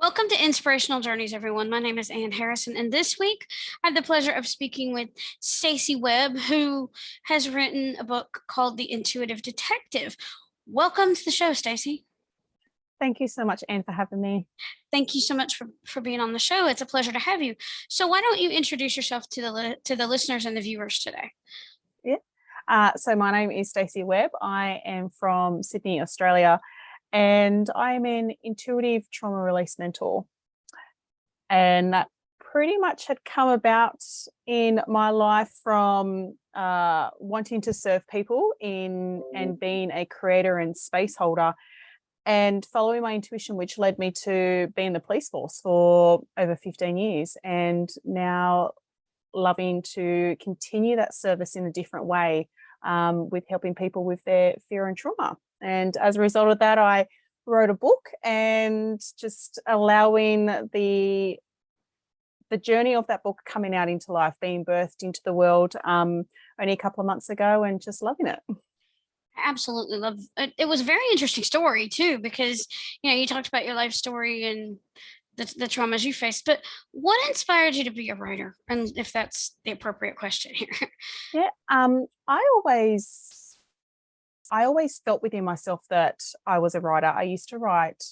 Welcome to Inspirational Journeys, everyone. My name is Ann Harrison, and this week I have the pleasure of speaking with Stacy Webb, who has written a book called The Intuitive Detective. Welcome to the show, Stacy. Thank you so much, Anne, for having me. Thank you so much for being on the show. It's a pleasure to have you. So why don't you introduce yourself to the listeners and the viewers today? So my name is Stacy Webb. I am from Sydney, Australia, and I'm an intuitive trauma release mentor. And that pretty much had come about in my life from wanting to serve people and being a creator and space holder, and following my intuition, which led me to be in the police force for over 15 years, and now loving to continue that service in a different way, with helping people with their fear and trauma. And as a result of that, I wrote a book, and just allowing the journey of that book coming out into life, being birthed into the world only a couple of months ago, and just loving it. Absolutely love it. It was a very interesting story too, because you talked about your life story and the traumas you faced, but what inspired you to be a writer, and if that's the appropriate question here? I always felt within myself that I was a writer. I used to write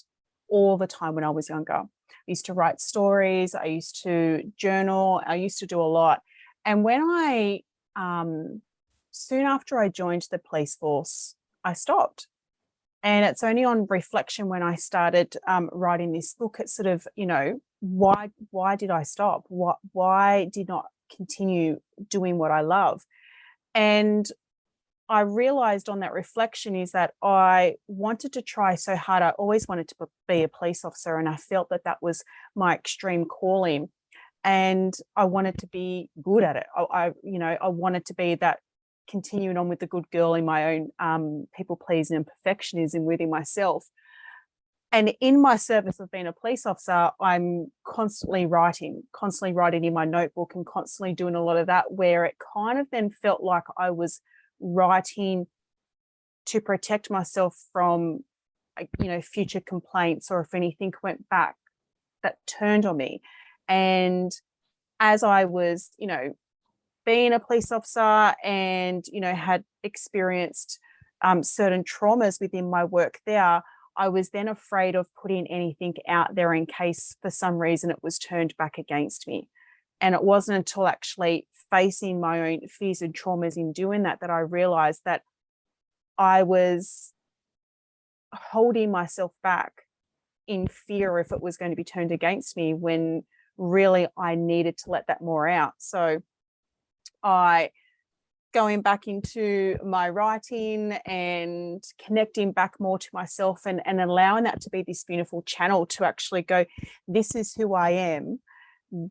all the time when I was younger. I used to write stories, I used to journal, I used to do a lot. And when I soon after I joined the police force, I stopped. And it's only on reflection when I started writing this book, it's sort of, why did I stop? Why did not continue doing what I love? And I realized on that reflection is that I wanted to try so hard. I always wanted to be a police officer, and I felt that that was my extreme calling, and I wanted to be good at it. I wanted to be that, continuing on with the good girl in my own people pleasing and perfectionism within myself. And in my service of being a police officer, I'm constantly writing in my notebook, and constantly doing a lot of that, where it kind of then felt like I was writing to protect myself from, future complaints, or if anything went back that turned on me. And as I was, being a police officer and, had experienced certain traumas within my work there, I was then afraid of putting anything out there in case for some reason it was turned back against me. And it wasn't until actually facing my own fears and traumas in doing that I realized that I was holding myself back in fear if it was going to be turned against me, when really I needed to let that more out. So going back into my writing and connecting back more to myself, and allowing that to be this beautiful channel to actually go, this is who I am.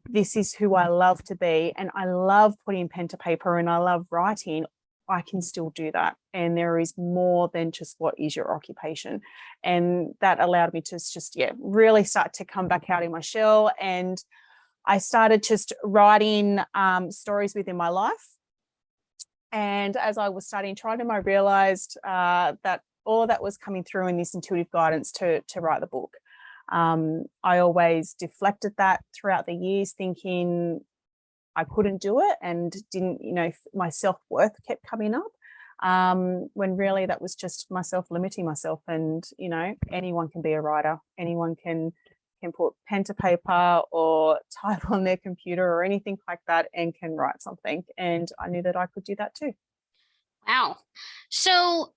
This is who I love to be. And I love putting pen to paper, and I love writing. I can still do that. And there is more than just what is your occupation. And that allowed me to just, really start to come back out in my shell. And I started just writing stories within my life. And as I was starting to write them, I realized that all of that was coming through in this intuitive guidance to write the book. I always deflected that throughout the years, thinking I couldn't do it, and didn't, my self-worth kept coming up, when really that was just myself limiting myself. And, anyone can be a writer. Anyone can put pen to paper or type on their computer or anything like that, and can write something. And I knew that I could do that too. Wow. So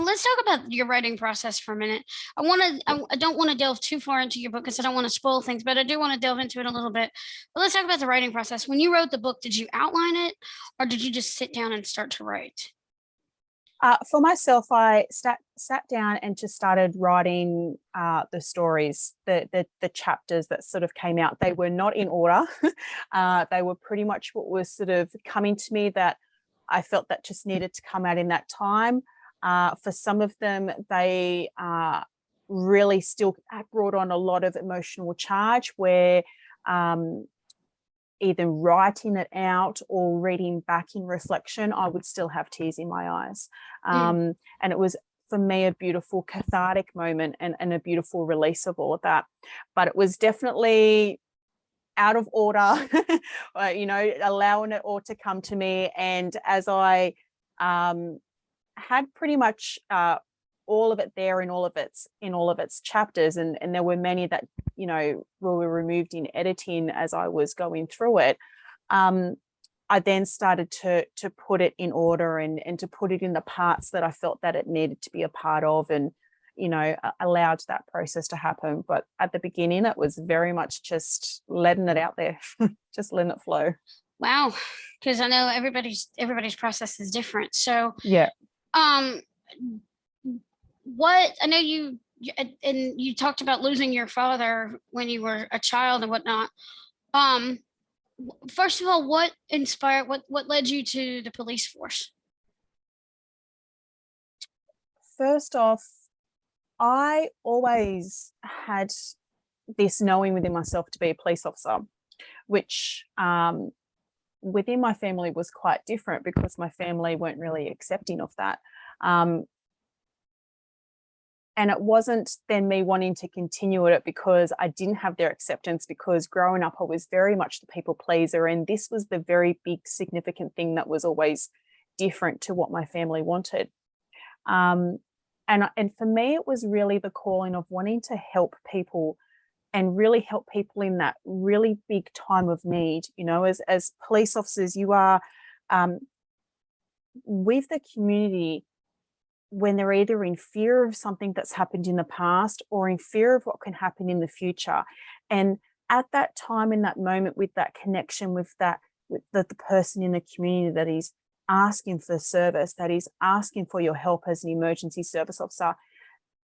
let's talk about your writing process for a minute. I don't want to delve too far into your book, because I don't want to spoil things, but I do want to delve into it a little bit. But let's talk about the writing process. When you wrote the book, did you outline it, or did you just sit down and start to write? For myself, I sat down and just started writing the stories, the chapters that sort of came out. They were not in order. They were pretty much what was sort of coming to me, that I felt that just needed to come out in that time. For some of them, they really still brought on a lot of emotional charge, where either writing it out or reading back in reflection, I would still have tears in my eyes. And it was for me a beautiful cathartic moment and a beautiful release of all of that. But it was definitely out of order, you know, allowing it all to come to me. And as I had pretty much all of it there in all of its chapters, and there were many that, you know, were removed in editing as I was going through it. I then started to put it in order and to put it in the parts that I felt that it needed to be a part of, and, you know, allowed that process to happen. But at the beginning, it was very much just letting it out there, just letting it flow. Wow, because I know everybody's process is different. So yeah, what I know you and you talked about losing your father when you were a child and whatnot. First of all, what inspired, what led you to the police force? First off, I always had this knowing within myself to be a police officer, which within my family was quite different because my family weren't really accepting of that. And it wasn't then me wanting to continue it because I didn't have their acceptance, because growing up, I was very much the people pleaser. And this was the very big significant thing that was always different to what my family wanted. And for me, it was really the calling of wanting to help people and really help people in that really big time of need. You know, as police officers, you are with the community when they're either in fear of something that's happened in the past or in fear of what can happen in the future. And at that time, in that moment, with that connection with the person in the community that is asking for service, that is asking for your help as an emergency service officer,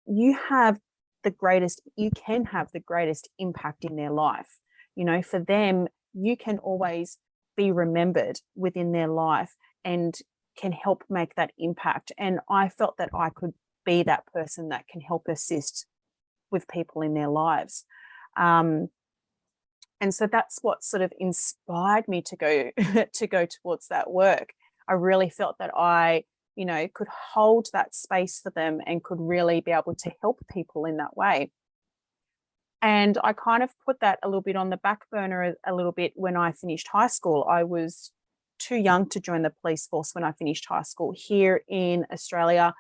you can have the greatest impact in their life. You know, for them, you can always be remembered within their life and can help make that impact. And I felt that I could be that person that can help assist with people in their lives. And so that's what sort of inspired me to go towards that work. I really felt that I, you know, could hold that space for them and could really be able to help people in that way. And I kind of put that a little bit on the back burner a little bit when I finished high school. I was too young to join the police force when I finished high school. Here in Australia,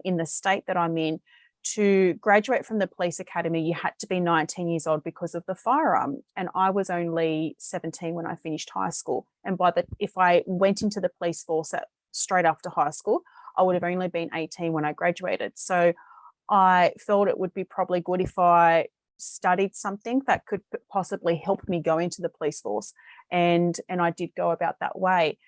in the state that I'm in, to graduate from the police academy, you had to be 19 years old because of the firearm. And I was only 17 when I finished high school. And if I went into the police force straight after high school, I would have only been 18 when I graduated. So I felt it would be probably good if I studied something that could possibly help me go into the police force, and I did go about that way.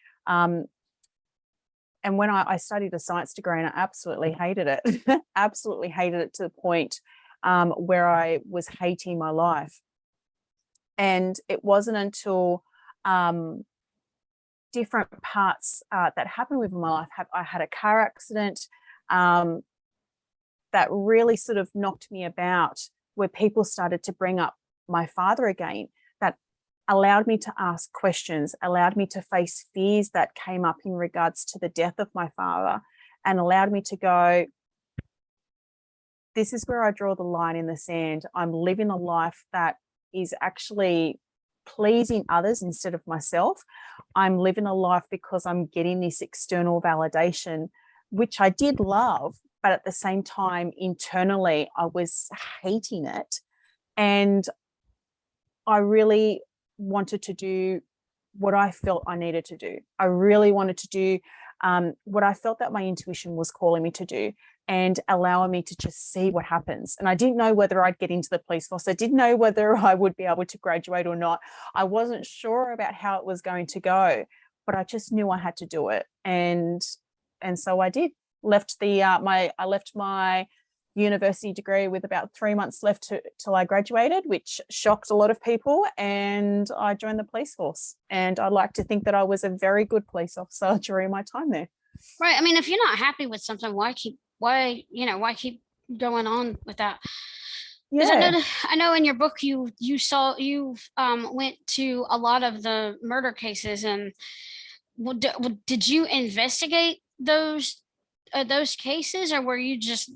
And when I studied a science degree, and I absolutely hated it, absolutely hated it to the point where I was hating my life. And it wasn't until different parts that happened within my life. I had a car accident that really sort of knocked me about, where people started to bring up my father again, that allowed me to ask questions, allowed me to face fears that came up in regards to the death of my father, and allowed me to go, this is where I draw the line in the sand. I'm living a life that is actually pleasing others instead of myself. I'm living a life because I'm getting this external validation, which I did love, but at the same time, internally, I was hating it. And I really wanted to do what I felt I needed to do. I really wanted to do what I felt that my intuition was calling me to do, and allowing me to just see what happens. And I didn't know whether I'd get into the police force. I didn't know whether I would be able to graduate or not. I wasn't sure about how it was going to go, but I just knew I had to do it. And so I did. I left my university degree with about 3 months left till I graduated, which shocked a lot of people. And I joined the police force. And I like to think that I was a very good police officer during my time there. Right. I mean, if you're not happy with something, why keep going on with that? Because Yeah. I know in your book you went to a lot of the murder cases, and did you investigate those those cases, or were you just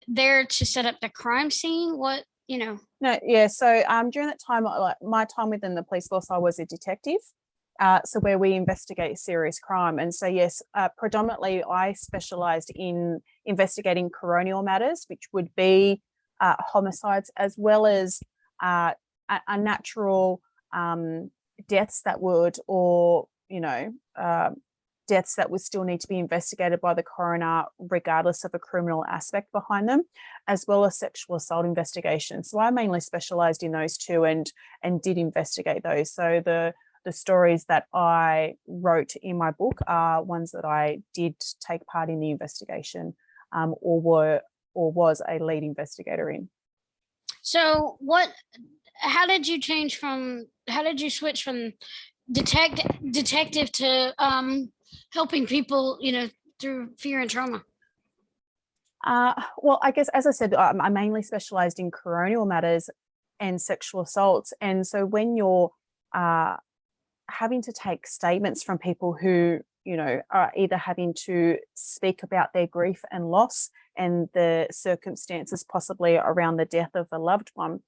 there to set up the crime scene? What, you know? No, yeah. So during that time, like my time within the police force, I was a detective. So where we investigate serious crime. And so, yes, predominantly I specialized in investigating coronial matters, which would be homicides, as well as unnatural deaths that would, or, deaths that would still need to be investigated by the coroner, regardless of a criminal aspect behind them, as well as sexual assault investigations. So I mainly specialized in those two and did investigate those. So the stories that I wrote in my book are ones that I did take part in the investigation, or was a lead investigator in. So how did you switch from detective to helping people, through fear and trauma? Well, I guess, as I said, I mainly specialized in coronial matters and sexual assaults. And so when you're having to take statements from people who, are either having to speak about their grief and loss and the circumstances possibly around the death of a loved one,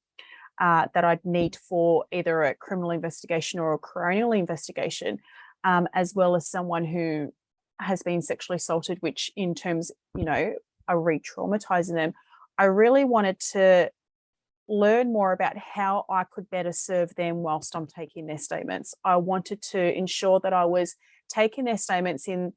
that I'd need for either a criminal investigation or a coronial investigation, as well as someone who has been sexually assaulted, which in terms, are re-traumatizing them. I really wanted to learn more about how I could better serve them whilst I'm taking their statements. I wanted to ensure that I was taking their statements in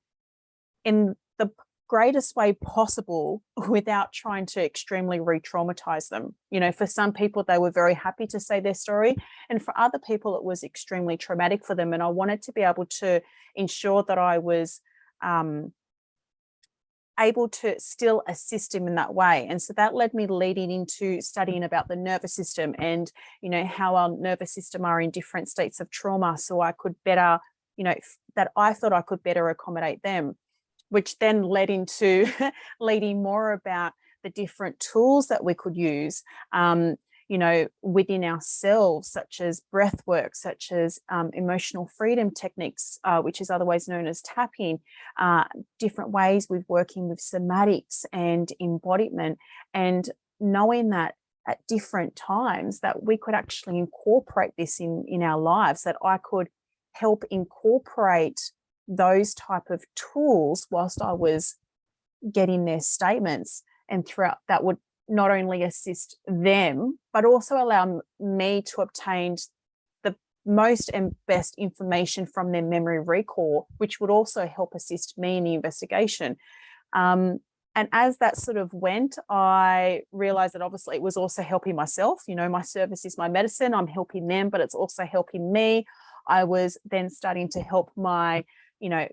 the greatest way possible without trying to extremely re-traumatize them. For some people, they were very happy to say their story, and for other people, it was extremely traumatic for them. And I wanted to be able to ensure that I was able to still assist him in that way. And so that led me leading into studying about the nervous system and, how our nervous system are in different states of trauma. So I could better, that I thought I could better accommodate them, which then led into leading more about the different tools that we could use, within ourselves, such as breathwork, such as emotional freedom techniques, which is otherwise known as tapping, different ways with working with somatics and embodiment, and knowing that at different times that we could actually incorporate this in our lives, that I could help incorporate those type of tools whilst I was getting their statements, and throughout that would not only assist them, but also allow me to obtain the most and best information from their memory recall, which would also help assist me in the investigation. And as that sort of went, I realized that obviously it was also helping myself. My service is my medicine. I'm helping them, but it's also helping me. I was then starting to help my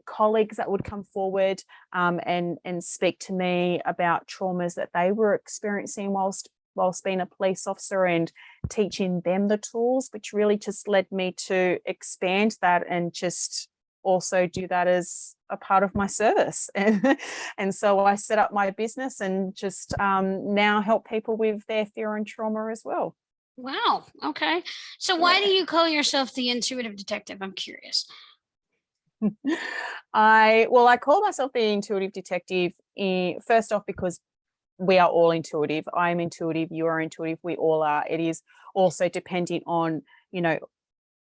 colleagues that would come forward and speak to me about traumas that they were experiencing whilst being a police officer, and teaching them the tools, which really just led me to expand that and just also do that as a part of my service. And so I set up my business and just now help people with their fear and trauma as well. Wow. Okay. So why do you call yourself the intuitive detective? I'm curious. I call myself the intuitive detective, first off because we are all intuitive. I'm intuitive, you are intuitive, we all are. It is also depending on,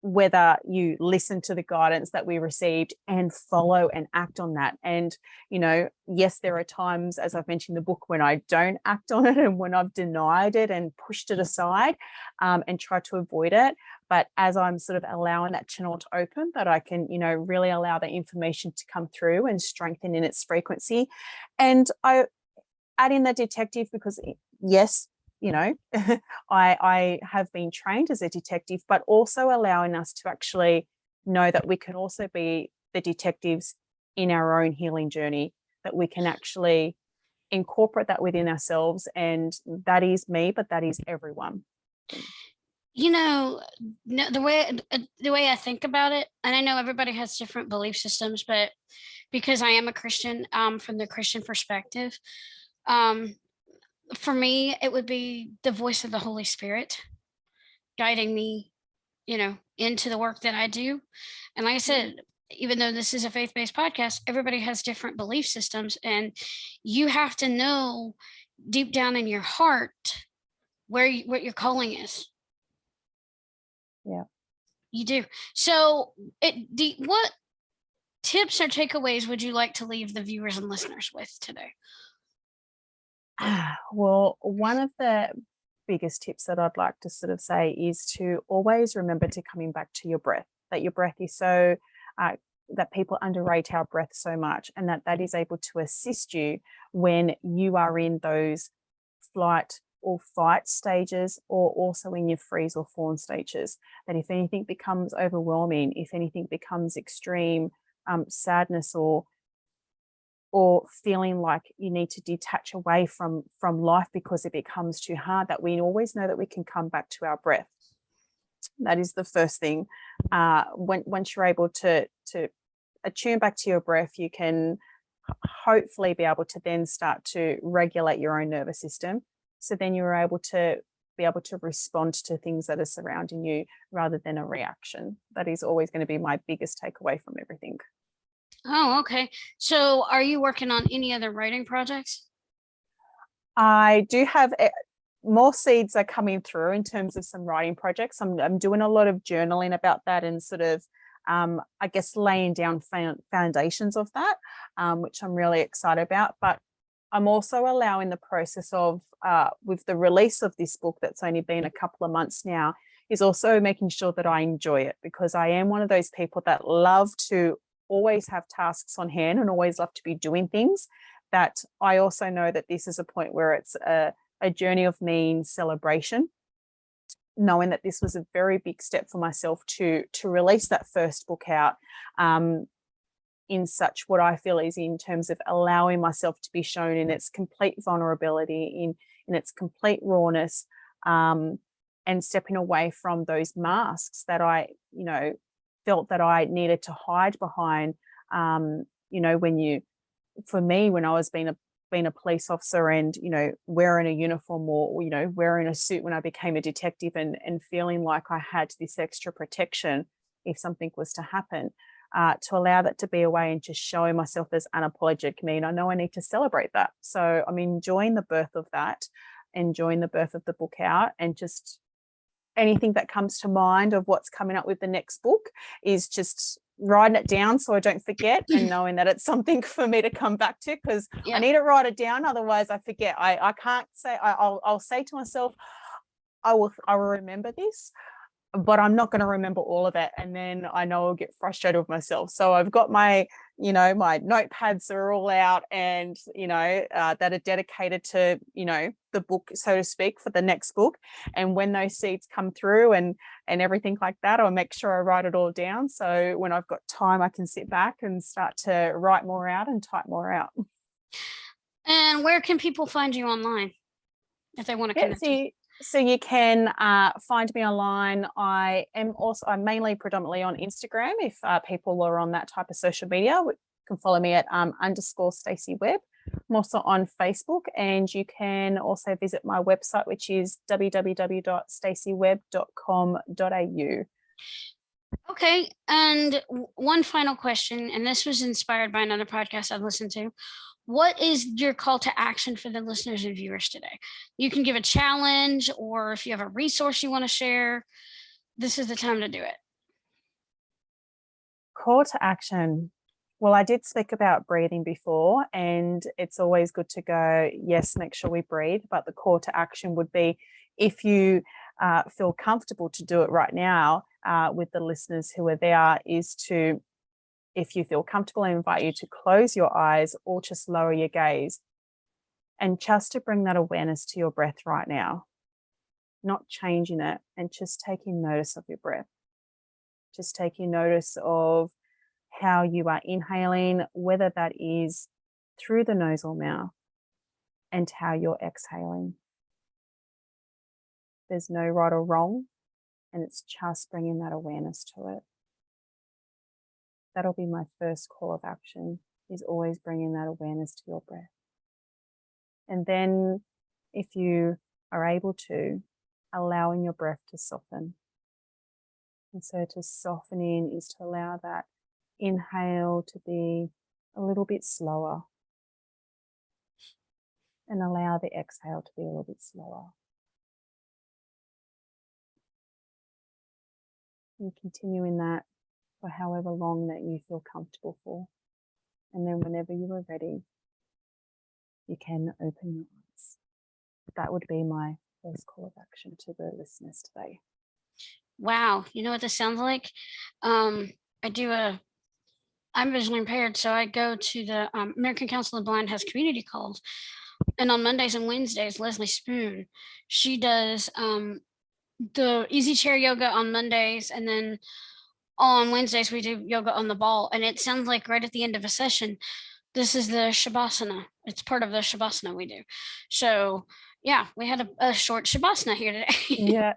whether you listen to the guidance that we received and follow and act on that. And, yes, there are times, as I've mentioned in the book, when I don't act on it and when I've denied it and pushed it aside and tried to avoid it. But as I'm sort of allowing that channel to open, that I can, really allow the information to come through and strengthen in its frequency. And I add in the detective because, yes, I have been trained as a detective, but also allowing us to actually know that we can also be the detectives in our own healing journey, that we can actually incorporate that within ourselves. And that is me, but that is everyone. The way I think about it, and I know everybody has different belief systems, but because I am a Christian, from the Christian perspective, for me, it would be the voice of the Holy Spirit guiding me, into the work that I do. And like I said, even though this is a faith-based podcast, everybody has different belief systems, and you have to know deep down in your heart what your calling is. Yeah. You do. So, what tips or takeaways would you like to leave the viewers and listeners with today? Well, one of the biggest tips that I'd like to sort of say is to always remember to coming back to your breath, that your breath is so, that people underrate our breath so much, and that is able to assist you when you are in those flight or fight stages, or also in your freeze or fawn stages. That if anything becomes overwhelming, if anything becomes extreme sadness, or feeling like you need to detach away from life because it becomes too hard, that we always know that we can come back to our breath. That is the first thing. Once you're able to attune back to your breath, you can hopefully be able to then start to regulate your own nervous system. So then you're able to be able to respond to things that are surrounding you rather than a reaction. That is always going to be my biggest takeaway from everything. Oh, okay. So, are you working on any other writing projects? I do have more seeds are coming through in terms of some writing projects. I'm doing a lot of journaling about that, and sort of, I guess, laying down foundations of that, which I'm really excited about. But I'm also allowing the process of, with the release of this book that's only been a couple of months now, is also making sure that I enjoy it, because I am one of those people that love to always have tasks on hand and always love to be doing things. That I also know that this is a point where it's a journey of me in celebration, knowing that this was a very big step for myself to release that first book out, in such what I feel is in terms of allowing myself to be shown in its complete vulnerability, in its complete rawness, and stepping away from those masks that I, felt that I needed to hide behind. For me, when I was being a police officer and, wearing a uniform, or, wearing a suit when I became a detective, and feeling like I had this extra protection if something was to happen, to allow that to be away and just showing myself as unapologetic me. And I know I need to celebrate that. So I'm enjoying the birth of that, enjoying the birth of the book out, and just anything that comes to mind of what's coming up with the next book is just writing it down so I don't forget, and knowing that it's something for me to come back to, because I need to write it down, otherwise I forget. I can't say, I'll say to myself, I will remember this, but I'm not going to remember all of it, and then I know I'll get frustrated with myself. So I've got my my notepads are all out, and that are dedicated to the book, so to speak, for the next book. And when those seeds come through and everything like that, I'll make sure I write it all down, so when I've got time I can sit back and start to write more out and type more out. And where can people find you online if they want to connect? So you can find me online. I'm mainly predominantly on Instagram. If people are on that type of social media, you can follow me at _ Stacy Webb. I'm also on Facebook, and you can also visit my website, which is www.stacywebb.com.au. Okay. And one final question, and this was inspired by another podcast I've listened to. What is your call to action for the listeners and viewers today? You can give a challenge, or if you have a resource you want to share, this is the time to do it. Call to action. Well, I did speak about breathing before, and it's always good to go, yes, make sure we breathe. But the call to action would be, if you feel comfortable to do it right now, with the listeners who are there, is to, if you feel comfortable, I invite you to close your eyes or just lower your gaze, and just to bring that awareness to your breath right now, not changing it, and just taking notice of your breath. Just taking notice of how you are inhaling, whether that is through the nose or mouth, and how you're exhaling. There's no right or wrong, and it's just bringing that awareness to it. That'll be my first call of action, is always bringing that awareness to your breath. And then, if you are able to, allowing your breath to soften. And so to soften in is to allow that inhale to be a little bit slower, and allow the exhale to be a little bit slower. And continue in that for however long that you feel comfortable for. And then whenever you are ready, you can open your eyes. That would be my first call of action to the listeners today. Wow. You know what this sounds like? I'm visually impaired, so I go to the American Council of the Blind has community calls. And on Mondays and Wednesdays, Leslie Spoon, she does the easy chair yoga on Mondays, and then on Wednesdays we do yoga on the ball. And it sounds like right at the end of a session, this is the Shavasana. It's part of the Shavasana we do. So yeah, we had a short Shavasana here today. Yeah.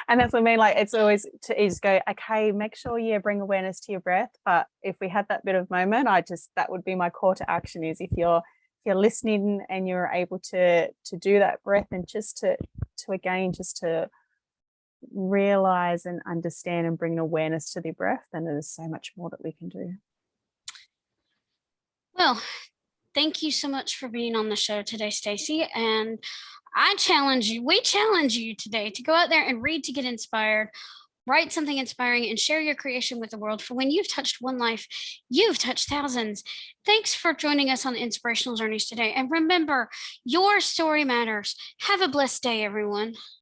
And that's what I mean. Like, it's always to is go, okay, make sure you bring awareness to your breath. But if we had that bit of moment, that would be my call to action, is if you're listening and you're able to do that breath, and just to again just to realize and understand and bring an awareness to the breath, then there's so much more that we can do. Well, thank you so much for being on the show today, Stacy. And we challenge you today to go out there and read to get inspired, write something inspiring, and share your creation with the world. For when you've touched one life, you've touched thousands. Thanks for joining us on Inspirational Journeys today. And remember, your story matters. Have a blessed day, everyone.